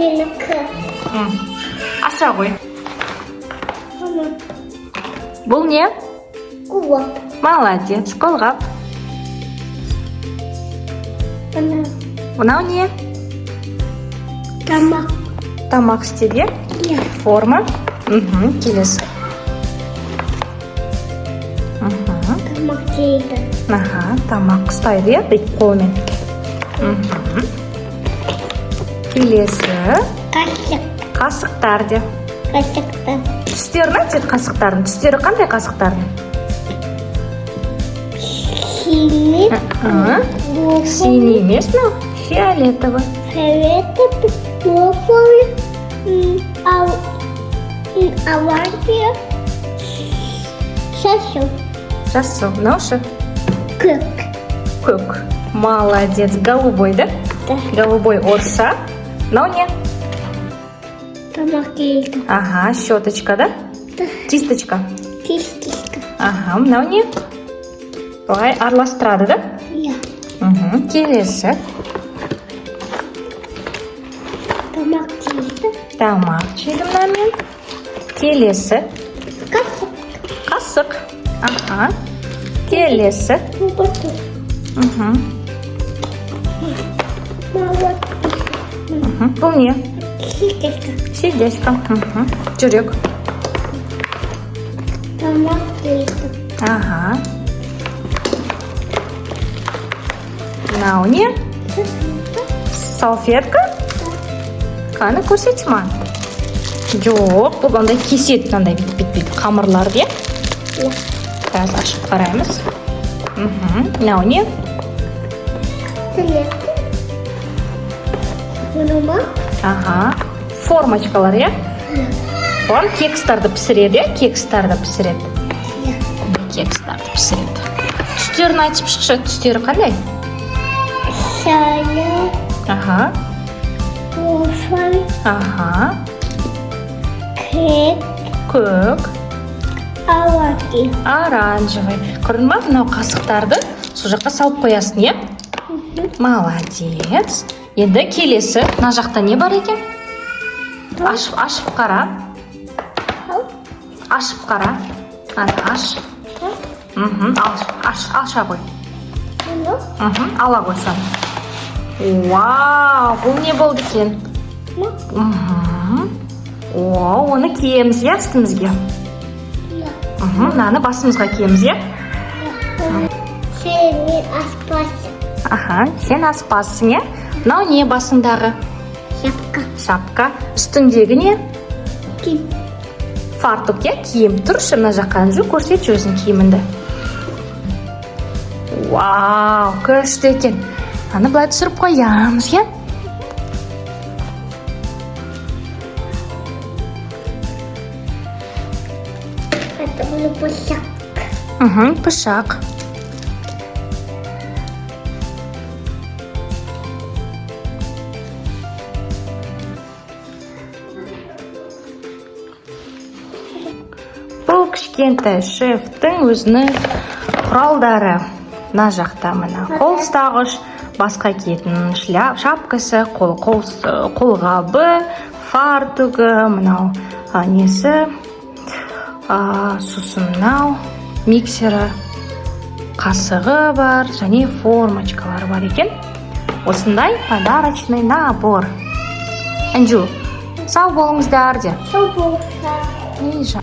менікі. Аса ғой. Бұл не? Қолғап. Молодец, қолғап. Мынау не? Тамақ. Тамақ істеуге. Иә. Форма. Келесі. Тамақ жейді. Тамақ ұстайды, иә, бүйтіп қолымен. Келесі. Қасық. Қасықтар де. Қасықты. Түстерін айтады қасықтардың. Түстері қандай қасықтардың? Синий. Синий емес, мынау фиолетовый. Фиолетовый. Новый. Авария. Жасыл. Жасыл. Мынау ше? Көк. Көк. Молодец. Голубой, да? Да. Голубой орса. Мынау не? Тамақ жейді. Щеточка, да? Да. Кисточка. Кисточка. Мынау не? Былай араластырады, да? Иә. Келесі. Тамақ жейді. Тамақ жейді мынамен. Келесі. Қасық. Қасық. Келесі. Бұл не? Сидешка. Сердечко. Жүрек. Тамақ жейді. Мынау не? Салфетка? Қаны көрсетші ма? Жоқ, бұл андай кеседі, андай бит қамырларды, иә? Иә. Қазір ашып қараймыз. Мынау не? Салфетка. Бұны ма? Формочкалар, иә? Бұған кекстарды пісіреді, иә? Кекстарды пісіреді. Иә. Кекстарды пісіреді. Түстерін айтып шықшы, түстері қандай? Сары. Орфан. Көк. Авария. Оранжевый. Көрдің ба, мынау қасықтарды сол жаққа салып қоясың, иә? Молодец. Енді келесі, мына жақта не бар екен? Ашып қара. Ашып қара. Аш. Аша қой. Ала қойсан. Вау, бұл не болды екен? Оны киеміз, иә, үстімізге? Мынаны басымызға киеміз, иә? Сен аспассың. Сен аспассың, иә? Мынау не басындағы? Шапка. Шапка. Үстіңдегі не? Киім. Фартук, иә? Киім. Тұршы, мына жаққа көрсетші өзің киімінді. Вау, күшті екен. Аны былай түсіріп қоямыз, иә? Это бұл пышақ. Пышақ. Бұл кішкентай шефтің өзінің құралдары. Мына жақта мына қол ұстағыш, басқа киетін шапкасы, қолғабы, фартугі, мынау несі, сосын мынау миксері, қасығы бар, және формочкалар бар екен. Осындай подарочный набор. Анжу, сау болыңыздар де. Сау болыңыздар.